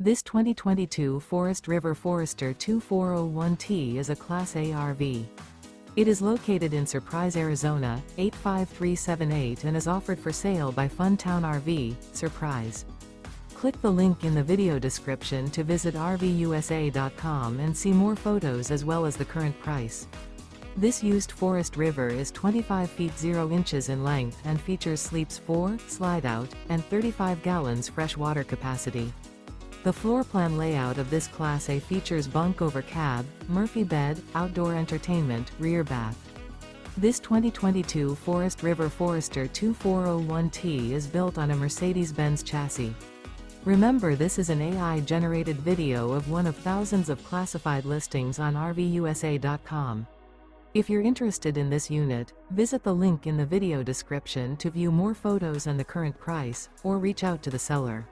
This 2022 Forest River Forester 2401T is a Class A RV. It is located in Surprise, Arizona, 85378 and is offered for sale by Funtown RV, Surprise. Click the link in the video description to visit RVUSA.com and see more photos as well as the current price. This used Forest River is 25 feet 0 inches in length and features sleeps 4, slide-out, and 35 gallons fresh water capacity. The floor plan layout of this Class A features bunk over cab, Murphy bed, outdoor entertainment, rear bath. This 2022 Forest River Forester 2401T is built on a Mercedes-Benz chassis. Remember, this is an AI-generated video of one of thousands of classified listings on RVUSA.com. If you're interested in this unit, visit the link in the video description to view more photos and the current price, or reach out to the seller.